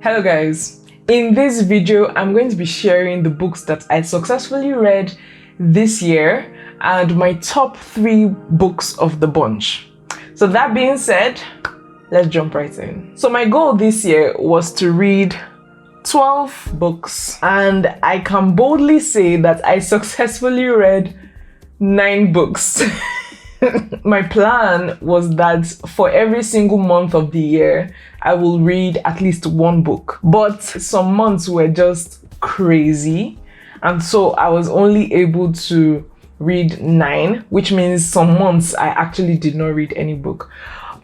Hello guys, in this video I'm going to be sharing the books that I successfully read this year and my top 3 books of the bunch. So that being said, let's jump right in. So my goal this year was to read 12 books, and I can boldly say that I successfully read 9 books. My plan was that for every single month of the year, I will read at least 1 book. But some months were just crazy, and so I was only able to read 9, which means some months I actually did not read any book.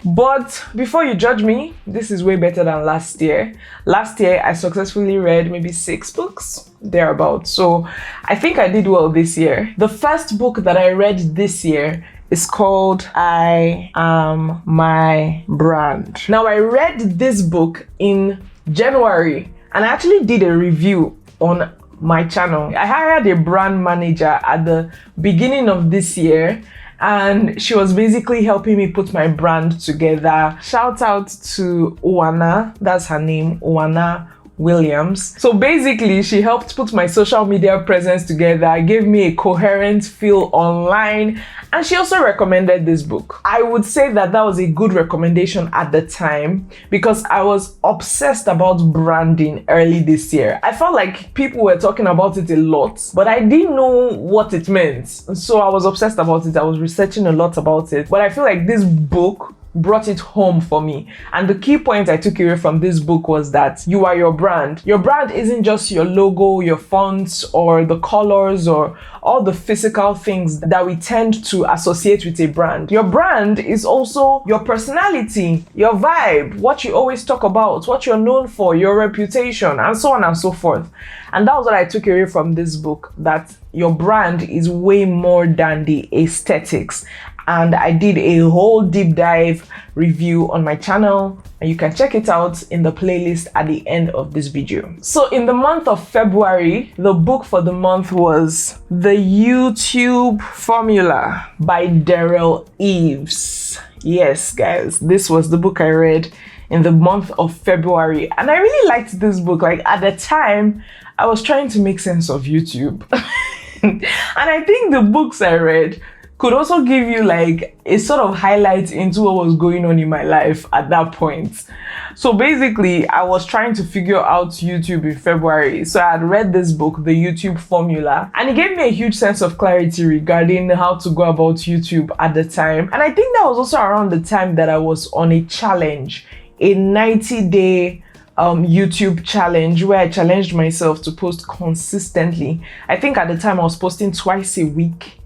But before you judge me, this is way better than last year. Last year, I successfully read maybe 6 books, thereabouts. So I think I did well this year. The first book that I read this year is called I Am My Brand. Now, I read this book in January, and I actually did a review on my channel. I hired a brand manager at the beginning of this year, and she was basically helping me put my brand together. Shout out to Owana, that's her name, Owana Williams. So basically, she helped put my social media presence together, gave me a coherent feel online, and she also recommended this book. I would say that that was a good recommendation at the time because I was obsessed about branding early this year. I felt like people were talking about it a lot, but I didn't know what it meant. So I was obsessed about it. I was researching a lot about it, but I feel like this book brought it home for me. And the key point I took away from this book was that you are your brand. Your brand isn't just your logo, your fonts, or the colors, or all the physical things that we tend to associate with a brand. Your brand is also your personality, your vibe, what you always talk about, what you're known for, your reputation, and so on and so forth. And that was what I took away from this book, that your brand is way more than the aesthetics. And I did a whole deep dive review on my channel, and you can check it out in the playlist at the end of this video. So in the month of February, the book for the month was The YouTube Formula by Daryl Eves. Yes, guys, this was the book I read in the month of February, and I really liked this book. Like, at the time, I was trying to make sense of YouTube. And I think the books I read could also give you like a sort of highlight into what was going on in my life at that point. So basically, I was trying to figure out YouTube in February. So I had read this book, The YouTube Formula, and it gave me a huge sense of clarity regarding how to go about YouTube at the time. And I think that was also around the time that I was on a challenge, a 90-day YouTube challenge, where I challenged myself to post consistently. I think at the time I was posting twice a week,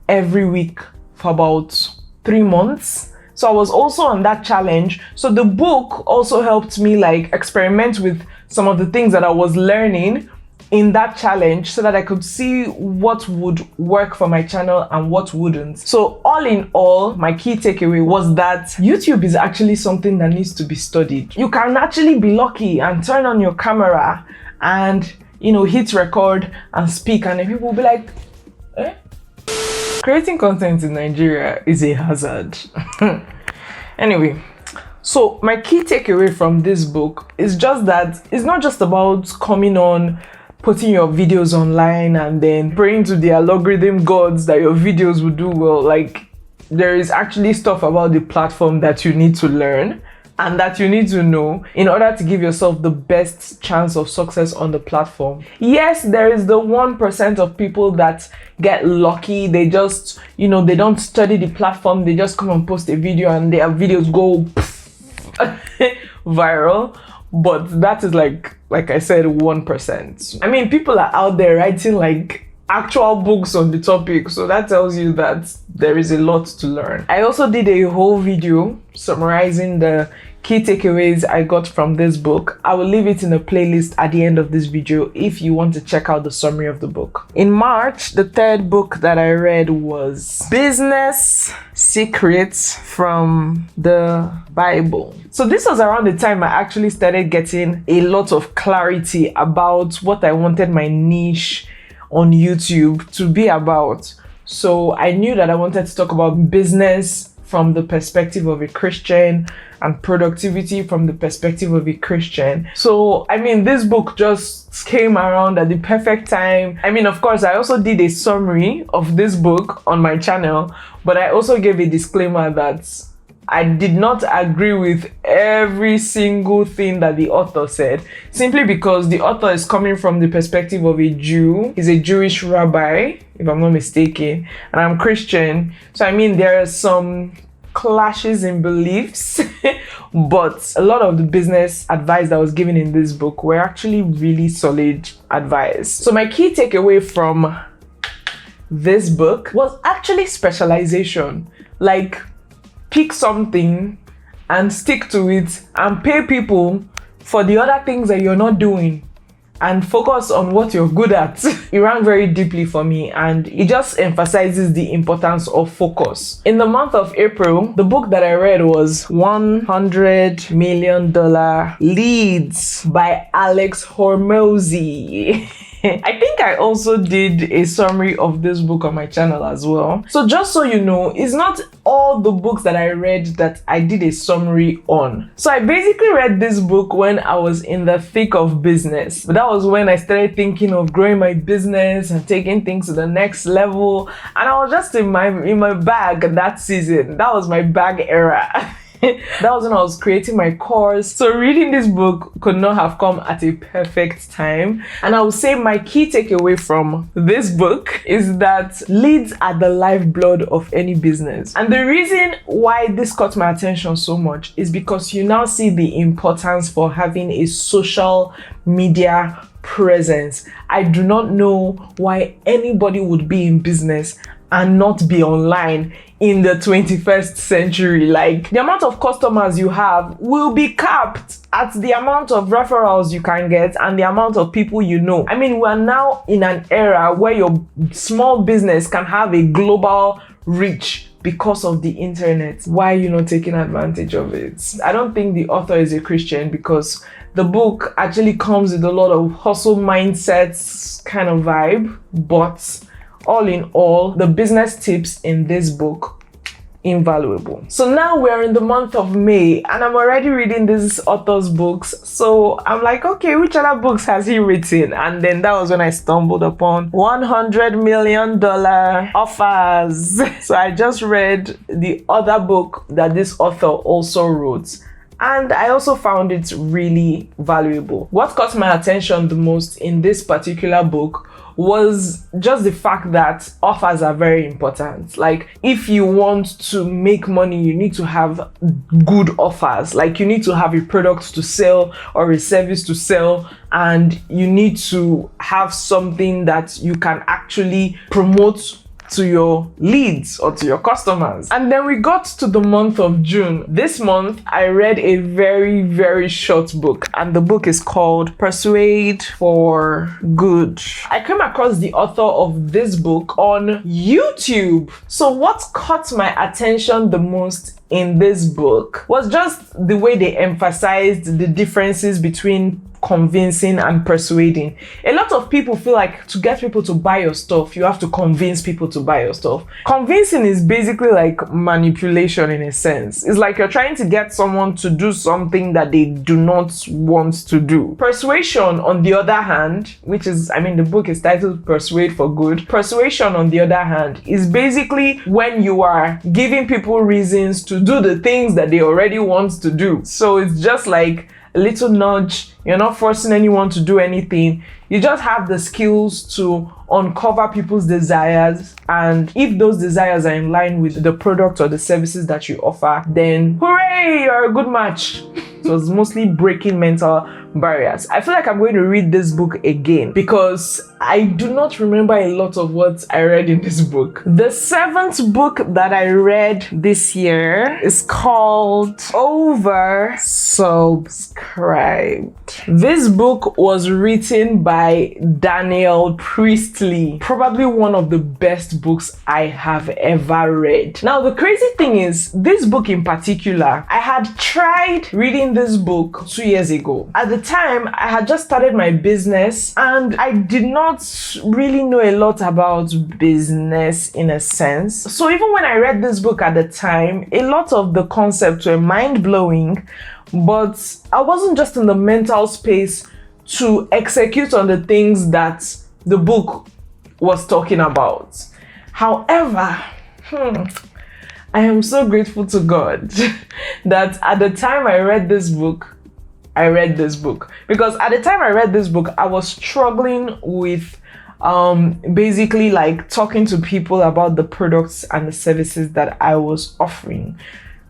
every week for about 3 months. So I was also on that challenge. So the book also helped me like experiment with some of the things that I was learning in that challenge so that I could see what would work for my channel and what wouldn't. So all in all, my key takeaway was that YouTube is actually something that needs to be studied. You can actually be lucky and turn on your camera and, hit record and speak, and then people will be like, eh? Creating content in Nigeria is a hazard. Anyway, so my key takeaway from this book is just that it's not just about coming on, putting your videos online and then praying to the algorithm gods that your videos will do well. Like, there is actually stuff about the platform that you need to learn and that you need to know in order to give yourself the best chance of success on the platform. Yes, there is the 1% of people that get lucky. They just, they don't study the platform. They just come and post a video and their videos go viral. But that is like I said, 1%. I mean, people are out there writing like actual books on the topic, so that tells you that there is a lot to learn. I also did a whole video summarizing the key takeaways I got from this book. I will leave it in a playlist at the end of this video if you want to check out the summary of the book. In March, the third book that I read was Business Secrets from the Bible. So this was around the time I actually started getting a lot of clarity about what I wanted my niche on YouTube to be about. So I knew that I wanted to talk about business from the perspective of a Christian and productivity from the perspective of a Christian. So, I mean, this book just came around at the perfect time. I mean, of course, I also did a summary of this book on my channel, but I also gave a disclaimer that I did not agree with every single thing that the author said, simply because the author is coming from the perspective of a Jew. He's a Jewish rabbi, if I'm not mistaken, and I'm Christian. So, I mean, there are some clashes in beliefs, but a lot of the business advice that was given in this book were actually really solid advice. So, my key takeaway from this book was actually specialization. Like, pick something and stick to it and pay people for the other things that you're not doing and focus on what you're good at. It ran very deeply for me, and it just emphasizes the importance of focus. In the month of April, the book that I read was $100 Million Leads by Alex Hormozi. I think I also did a summary of this book on my channel as well. So just so you know, it's not all the books that I read that I did a summary on. So I basically read this book when I was in the thick of business. But that was when I started thinking of growing my business and taking things to the next level. And I was just in my bag that season. That was my bag era. That was when I was creating my course. So reading this book could not have come at a perfect time. And I would say my key takeaway from this book is that leads are the lifeblood of any business. And the reason why this caught my attention so much is because you now see the importance for having a social media presence. I do not know why anybody would be in business and not be online in the 21st century. Like, the amount of customers you have will be capped at the amount of referrals you can get and the amount of people you know. I mean, we're now in an era where your small business can have a global reach because of the internet. Why are you not taking advantage of it? I don't think the author is a Christian, because the book actually comes with a lot of hustle mindsets kind of vibe, but all in all, the business tips in this book, invaluable. So now we're in the month of May and I'm already reading this author's books. So I'm like, okay, which other books has he written? And then that was when I stumbled upon $100 Million Offers. So I just read the other book that this author also wrote, and I also found it really valuable. What caught my attention the most in this particular book was just the fact that offers are very important. Like, if you want to make money, you need to have good offers. Like, you need to have a product to sell or a service to sell, and you need to have something that you can actually promote to your leads or to your customers. And then we got to the month of June. This month, I read a very, very short book, and the book is called Persuade for Good. I came across the author of this book on YouTube. So what caught my attention the most in this book was just the way they emphasized the differences between convincing and persuading. A lot of people feel like to get people to buy your stuff, you have to convince people to buy your stuff. Convincing is basically like manipulation in a sense. It's like you're trying to get someone to do something that they do not want to do. Persuasion, on the other hand, which is, I mean, the book is titled Persuade for Good. Persuasion, on the other hand, is basically when you are giving people reasons to do the things that they already want to do. So it's just like a little nudge. You're not forcing anyone to do anything. You just have the skills to uncover people's desires, and if those desires are in line with the product or the services that you offer, then hooray, you're a good match. So it's mostly breaking mental barriers. I feel like I'm going to read this book again because I do not remember a lot of what I read in this book. The 7th book that I read this year is called Oversubscribed. This book was written by Daniel Priestley, probably one of the best books I have ever read. Now, the crazy thing is, this book in particular, I had tried reading this book 2 years ago. At the time, I had just started my business and I did not really know a lot about business in a sense. So even when I read this book at the time, a lot of the concepts were mind-blowing, but I wasn't just in the mental space to execute on the things that the book was talking about. However, I am so grateful to God that at the time I read this book, because at the time I read this book, I was struggling with basically like talking to people about the products and the services that I was offering.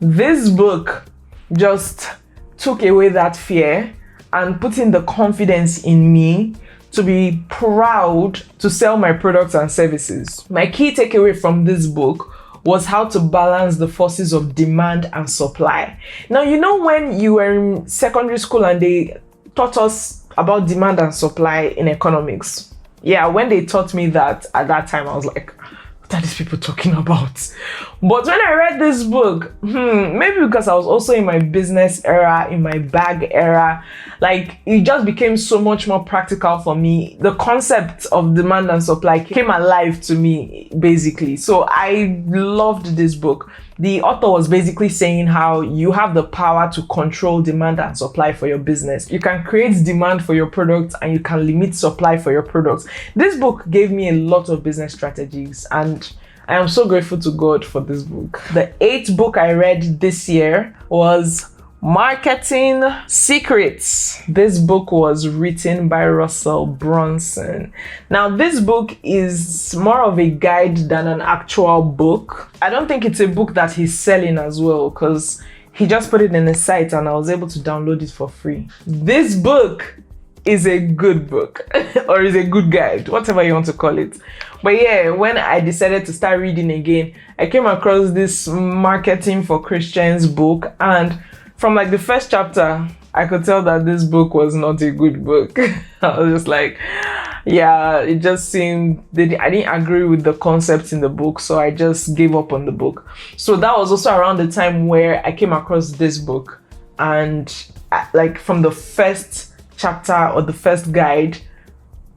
This book just took away that fear and put in the confidence in me to be proud to sell my products and services. My key takeaway from this book was how to balance the forces of demand and supply. Now, you know, when you were in secondary school and they taught us about demand and supply in economics, yeah, when they taught me that at that time, I was like, what are these people talking about? But when I read this book, maybe because I was also in my business era, in my bag era, like it just became so much more practical for me. The concept of demand and supply came alive to me, basically. So I loved this book. The author was basically saying how you have the power to control demand and supply for your business. You can create demand for your products and you can limit supply for your products. This book gave me a lot of business strategies, and I am so grateful to God for this book. The 8th book I read this year was Marketing Secrets. This book was written by Russell Brunson. Now, this book is more of a guide than an actual book. I don't think it's a book that he's selling as well, because he just put it in his site and I was able to download it for free. This book is a good book or is a good guide, whatever you want to call it. But yeah, when I decided to start reading again, I came across this Marketing for Christians book, and from like the first chapter, I could tell that this book was not a good book. I was just like, yeah, it just seemed, I didn't agree with the concepts in the book, so I just gave up on the book. So that was also around the time where I came across this book, and like from the first chapter or the first guide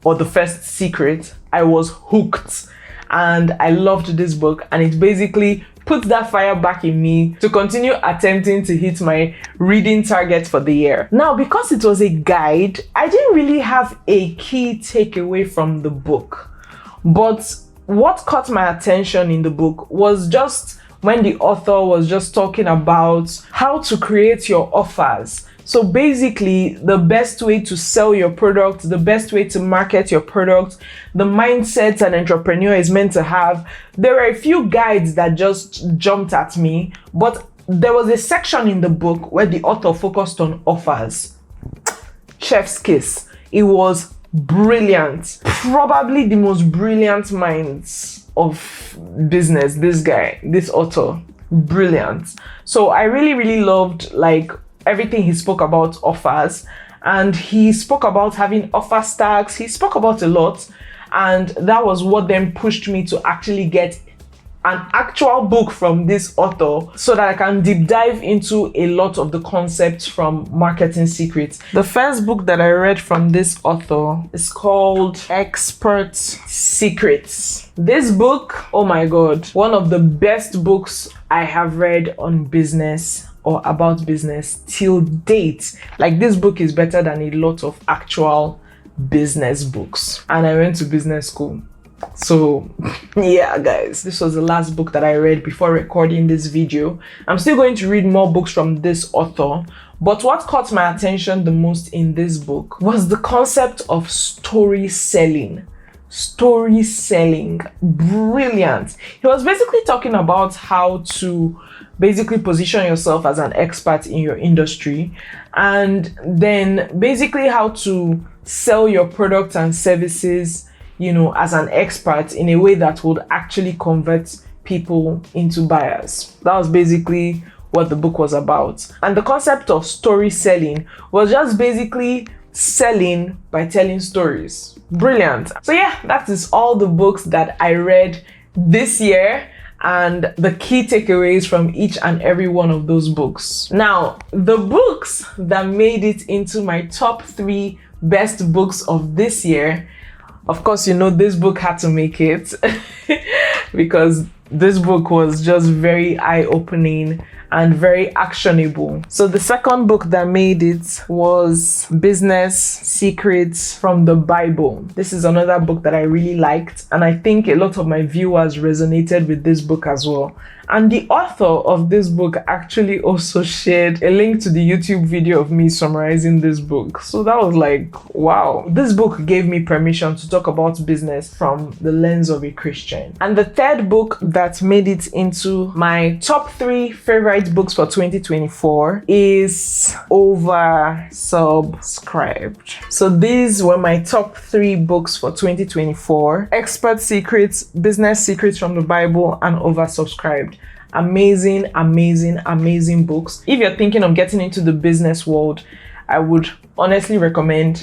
or the first secret, I was hooked and I loved this book, and it basically put that fire back in me to continue attempting to hit my reading target for the year. Now, because it was a guide, I didn't really have a key takeaway from the book. But what caught my attention in the book was just when the author was just talking about how to create your offers. So basically, the best way to sell your product, the best way to market your product, the mindset an entrepreneur is meant to have. There were a few guides that just jumped at me, but there was a section in the book where the author focused on offers. Chef's kiss. It was brilliant. Probably the most brilliant minds of business, this author. Brilliant. So I really loved like everything he spoke about offers, and he spoke about having offer stacks. He spoke about a lot, and that was what then pushed me to actually get an actual book from this author so that I can deep dive into a lot of the concepts from Marketing Secrets. The first book that I read from this author is called Expert Secrets. This book, oh my God, one of the best books I have read on business or about business till date. Like, this book is better than a lot of actual business books, and I went to business school. So yeah, guys, this was the last book that I read before recording this video. I'm still going to read more books from this author, but what caught my attention the most in this book was the concept of story selling. Story selling, brilliant. He was basically talking about how to basically position yourself as an expert in your industry, and then basically how to sell your products and services, you know, as an expert in a way that would actually convert people into buyers. That was basically what the book was about. And the concept of story selling was just basically selling by telling stories. Brilliant. So yeah, that is all the books that I read this year and the key takeaways from each and every one of those books. Now, the books that made it into my top 3 best books of this year, of course, you know, this book had to make it because this book was just very eye-opening and very actionable. So the second book that made it was Business Secrets from the Bible. This is another book that I really liked, and I think a lot of my viewers resonated with this book as well. And the author of this book actually also shared a link to the YouTube video of me summarizing this book. So that was like, wow. This book gave me permission to talk about business from the lens of a Christian. And the third book that made it into my top 3 favorite books for 2024 is Oversubscribed. So these were my top 3 books for 2024: Expert Secrets, Business Secrets from the Bible, and Oversubscribed. Amazing, amazing, amazing books. If you're thinking of getting into the business world, I would honestly recommend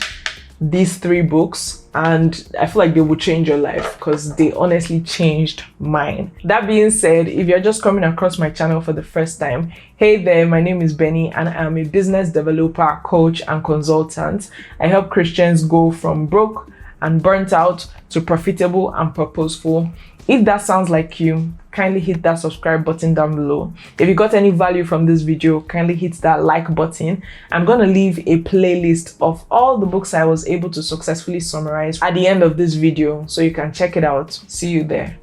these 3 books, and I feel like they will change your life because they honestly changed mine. That being said, if you're just coming across my channel for the first time, hey there, my name is Benny and I am a business developer, coach, and consultant. I help Christians go from broke and burnt out to profitable and purposeful. If that sounds like you, kindly hit that subscribe button down below. If you got any value from this video, kindly hit that like button. I'm gonna leave a playlist of all the books I was able to successfully summarize at the end of this video, so you can check it out. See you there.